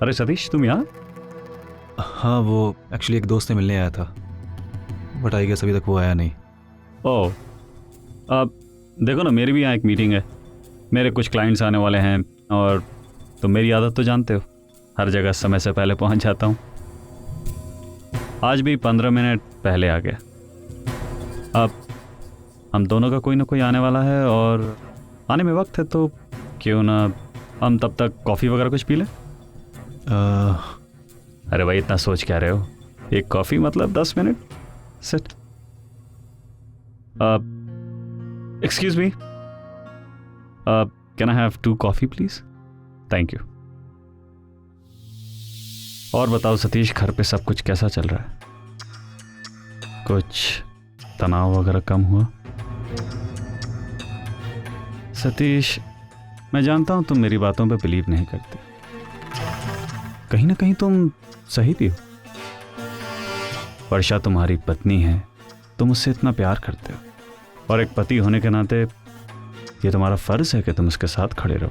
अरे सतीश, तुम यहाँ? हाँ, वो एक्चुअली एक दोस्त से मिलने आया था, बट आई गेस अभी तक वो आया नहीं। ओह, अब देखो ना, मेरी भी यहाँ एक मीटिंग है, मेरे कुछ क्लाइंट्स आने वाले हैं, और तुम मेरी आदत तो जानते हो, हर जगह समय से पहले पहुँच जाता हूँ। आज भी 15 मिनट पहले आ गया। अब हम दोनों का कोई ना कोई आने वाला है और आने में वक्त है, तो क्यों ना हम तब तक कॉफ़ी वगैरह कुछ पी लें? अरे भाई, इतना सोच क्या रहे हो? एक कॉफ़ी मतलब 10 minute. Sit. Excuse me, can I have 2 coffee please? Thank you. और बताओ सतीश, घर पे सब कुछ कैसा चल रहा है? कुछ तनाव वगैरह कम हुआ? सतीश, मैं जानता हूं तुम मेरी बातों पे बिलीव नहीं करते, कहीं ना कहीं तुम सही भी हो। वर्षा तुम्हारी पत्नी है, तुम उससे इतना प्यार करते हो, और एक पति होने के नाते ये तुम्हारा फर्ज है कि तुम उसके साथ खड़े रहो।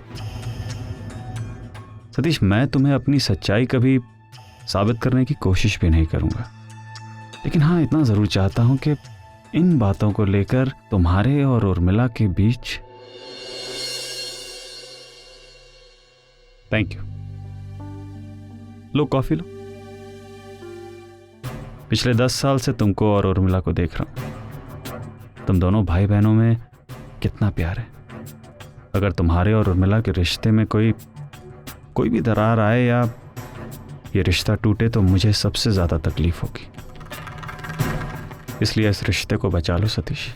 सतीश, मैं तुम्हें अपनी सच्चाई कभी साबित करने की कोशिश भी नहीं करूंगा, लेकिन हाँ, इतना जरूर चाहता हूं कि इन बातों को लेकर तुम्हारे और उर्मिला के बीच। Thank you. लो कॉफी लो। पिछले 10 साल से तुमको और उर्मिला को देख रहा हूं, तुम दोनों भाई बहनों में कितना प्यार है। अगर तुम्हारे और उर्मिला के रिश्ते में कोई भी दरार आए या ये रिश्ता टूटे, तो मुझे सबसे ज्यादा तकलीफ होगी। इसलिए इस रिश्ते को बचा लो सतीश।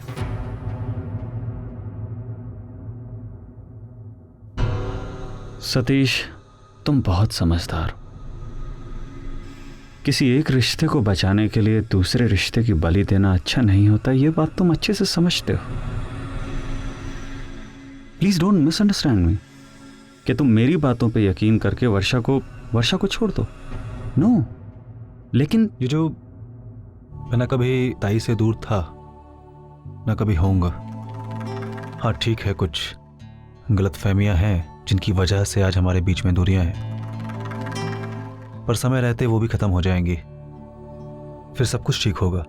सतीश, तुम बहुत समझदार हो। किसी एक रिश्ते को बचाने के लिए दूसरे रिश्ते की बलि देना अच्छा नहीं होता, ये बात तुम अच्छे से समझते हो। प्लीज डोंट मिसअंडरस्टैंड मी कि तुम मेरी बातों पे यकीन करके वर्षा को छोड़ दो। नो, लेकिन ये जो मैं ना कभी ताई से दूर था, ना कभी होऊंगा। हाँ ठीक है, कुछ गलतफहमियां हैं जिनकी वजह से आज हमारे बीच में दूरियां हैं, पर समय रहते वो भी खत्म हो जाएंगी, फिर सब कुछ ठीक होगा।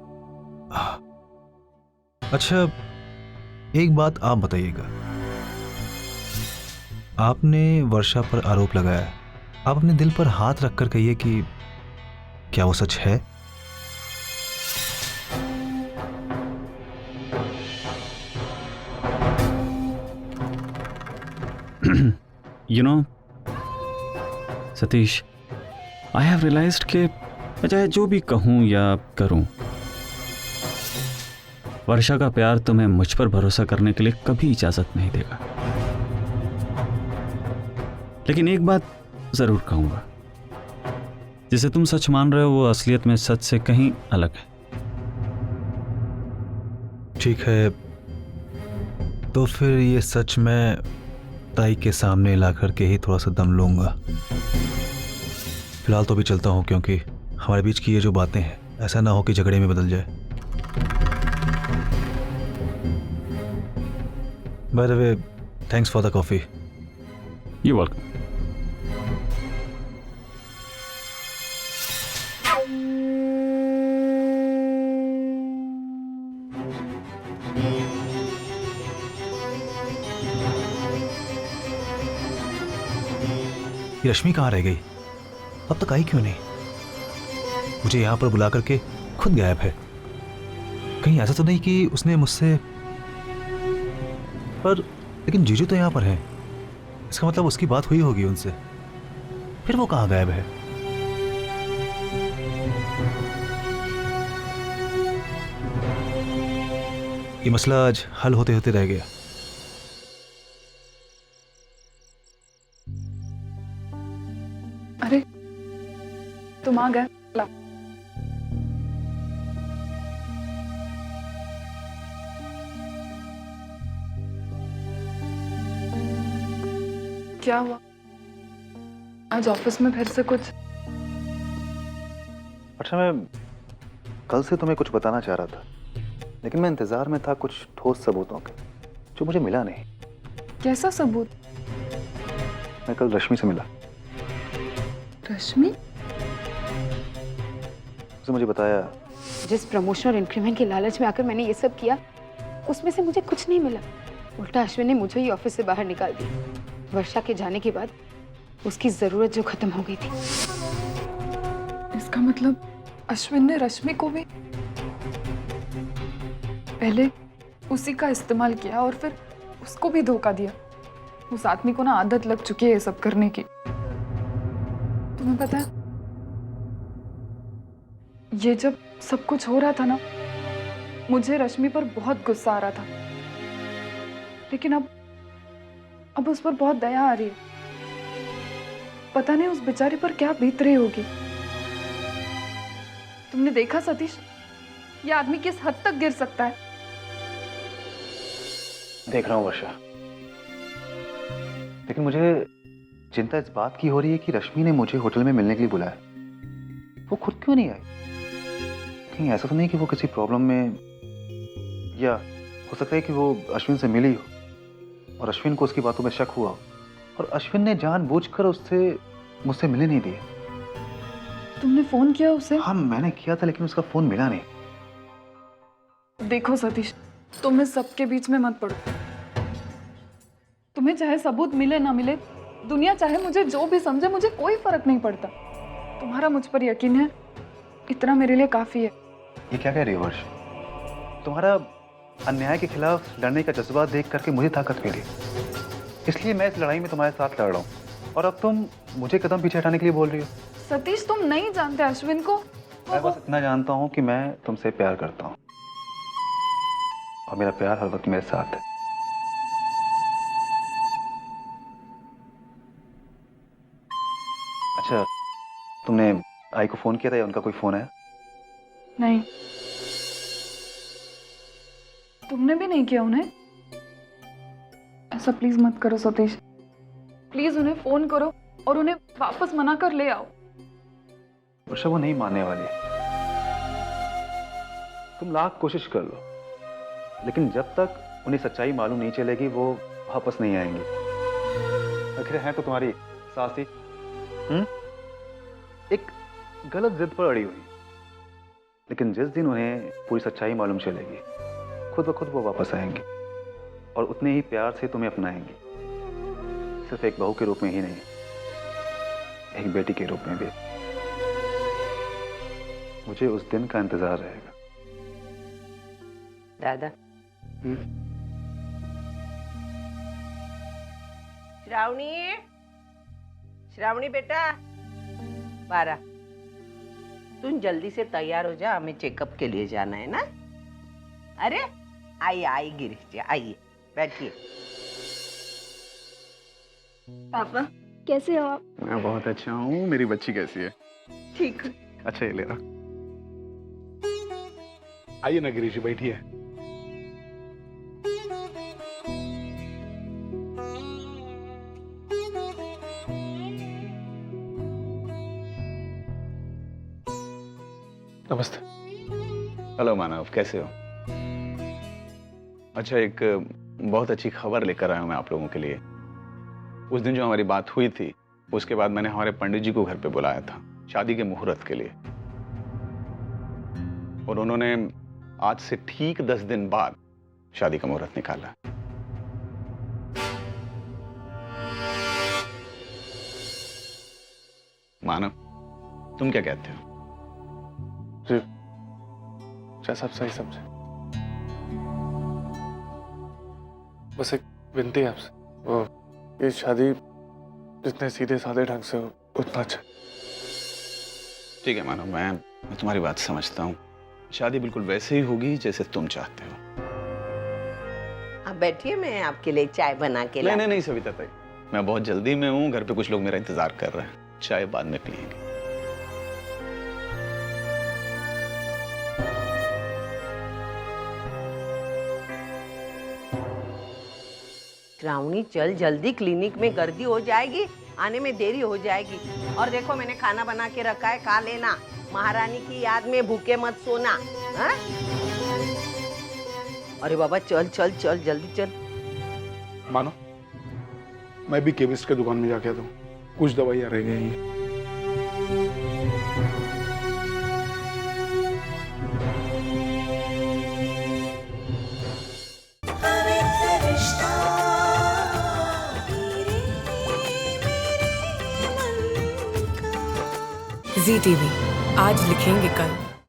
अच्छा, एक बात आप बताइएगा, आपने वर्षा पर आरोप लगाया, आप अपने दिल पर हाथ रखकर कहिए कि क्या वो सच है? You know Satish, I have realized कि मैं चाहे जो भी कहूं या करूं, वर्षा का प्यार तुम्हें मुझ पर भरोसा करने के लिए कभी इजाजत नहीं देगा। लेकिन एक बात जरूर कहूंगा, जिसे तुम सच मान रहे हो वो असलियत में सच से कहीं अलग है। ठीक है, तो फिर ये सच मैं ताई के सामने ला करके ही थोड़ा सा दम लूंगा। फिलहाल तो भी चलता हूं, क्योंकि हमारे बीच की ये जो बातें हैं, ऐसा ना हो कि झगड़े में बदल जाए। By the way, thanks for the coffee. You welcome. ये रश्मि कहाँ रह गई? अब तक आई क्यों नहीं? मुझे यहां पर बुला करके खुद गायब है। कहीं ऐसा तो नहीं कि उसने मुझसे, पर लेकिन जीजू तो यहां पर है, इसका मतलब उसकी बात हुई होगी उनसे, फिर वो कहाँ गायब है? ये मसला आज हल होते होते रह गया। अरे तुम आ गए। ला। क्या हुआ? आज ऑफिस में फिर से कुछ? अच्छा, मैं कल से तुम्हें कुछ बताना चाह रहा था, लेकिन मैं इंतजार में था कुछ ठोस सबूतों के, जो मुझे मिला नहीं। कैसा सबूत? मैं कल रश्मि से मिला, रश्मि? उसने मुझे बताया। जिस प्रमोशन और इंक्रीमेंट के लालच में आकर मैंने ये सब किया, उसमें से मुझे कुछ नहीं मिला। उल्टा अश्विन ने मुझे ही ऑफिस से बाहर निकाल दिया। वर्षा के जाने के बाद उसकी जरूरत जो खत्म हो गई थी। इसका मतलब अश्विन ने रश्मि को भी पहले उसी का इस्तेमाल किया और फिर उसको भी धोखा दिया। उस आदमी को ना आदत लग चुकी है ये सब करने की। तुम्हें पता है, ये जब सब कुछ हो रहा था ना, मुझे रश्मि पर बहुत गुस्सा आ रहा था, लेकिन अब उस पर बहुत दया आ रही है। पता नहीं उस बेचारी पर क्या बीत रही होगी। तुमने देखा सतीश, ये आदमी किस हद तक गिर सकता है? देख रहा हूँ वर्षा, लेकिन मुझे चिंता इस बात की हो रही है कि रश्मि ने मुझे होटल में मिलने के लिए बुलाया, वो खुद क्यों नहीं आई? कहीं ऐसा तो नहीं कि वो किसी प्रॉब्लम में, या हो सकता है कि वो अश्विन से मिली हो और अश्विन को उसकी बातों में शक हुआ और अश्विन ने जानबूझकर मुझसे मिलने नहीं दिए। तुमने फोन किया उसे? हाँ, मैंने किया था, लेकिन उसका फोन मिला नहीं। देखो सतीश, तुम इस सबके बीच में मत पड़ो। तुम्हें चाहे सबूत मिले ना मिले, दुनिया चाहे मुझे जो भी समझे, मुझे कोई फर्क नहीं पड़ता। तुम्हारा मुझ पर यकीन है, इतना मेरे लिए काफी है। ये क्या कह रही हो वर्ष? तुम्हारा अन्याय के खिलाफ लड़ने का जज्बा देख करके मुझे ताकत मिली, इसलिए मैं इस लड़ाई में तुम्हारे साथ लड़ रहा हूँ और अब तुम मुझे कदम पीछे हटाने के लिए बोल रही हो। सतीश, तुम नहीं जानते अश्विन को। मैं बस इतना जानता हूँ कि मैं तुमसे प्यार करता हूँ और मेरा प्यार हर वक्त मेरे साथ है। अच्छा, तुमने आई को फोन किया था या उनका कोई फोन आया? नहीं, तुमने भी नहीं किया उन्हें? ऐसा प्लीज मत करो सतीश, प्लीज उन्हें फोन करो और उन्हें वापस मना कर ले आओ। वर्षा, वो नहीं मानने वाली। तुम लाख कोशिश कर लो, लेकिन जब तक उन्हें सच्चाई मालूम नहीं चलेगी वो वापस नहीं आएंगी। आखिर है तो तुम्हारी सास ही एक गलत जिद पर अड़ी हुई, लेकिन जिस दिन उन्हें पूरी सच्चाई मालूम चलेगी खुद ब खुद वो वापस आएंगी और उतने ही प्यार से तुम्हें अपनाएंगी, सिर्फ एक बहू के रूप में ही नहीं, एक बेटी के रूप में भी। मुझे उस दिन का इंतजार रहेगा। दादा, श्रावणी, श्रावणी बेटा, बारा, तुम जल्दी से तैयार हो जा, हमें चेकअप के लिए जाना है ना। अरे आइए आइए गिरीश जी, आइए बैठिए। पापा कैसे हो आप? मैं बहुत अच्छा हूँ। मेरी बच्ची कैसी है? ठीक। अच्छा, ये ले रहा। आइए ना गिरीश जी, बैठिए। नमस्ते। हेलो मानव, कैसे हो? अच्छा, एक बहुत अच्छी खबर लेकर आया हूं मैं आप लोगों के लिए। उस दिन जो हमारी बात हुई थी, उसके बाद मैंने हमारे पंडित जी को घर पे बुलाया था शादी के मुहूर्त के लिए, और उन्होंने आज से ठीक 10 दिन बाद शादी का मुहूर्त निकाला। मानव, तुम क्या कहते हो? सब सही समझे। बस एक विनती है आपसे, वो ये शादी जितने सीधे साधे ढंग से हो उतना अच्छा। ठीक है मानव, मैं तुम्हारी बात समझता हूँ। शादी बिल्कुल वैसे ही होगी जैसे तुम चाहते हो। आप बैठिए, मैं आपके लिए चाय बना के नहीं नहीं नहीं सविता ताई, मैं बहुत जल्दी में हूँ, घर पे कुछ लोग मेरा इंतजार कर रहे हैं, चाय बाद में पियेंगे। श्रावणी, चल जल्दी, क्लिनिक में गर्दी हो जाएगी, आने में देरी हो जाएगी। और देखो मैंने खाना बना के रखा है, खा लेना। महारानी की याद में भूखे मत सोना। हा? अरे बाबा, चल चल चल, जल्दी चल। मानो, मैं भी केमिस्ट के दुकान में जाके आता हूँ, कुछ दवाइयाँ रह गई हैं। जी टीवी, आज लिखेंगे कल।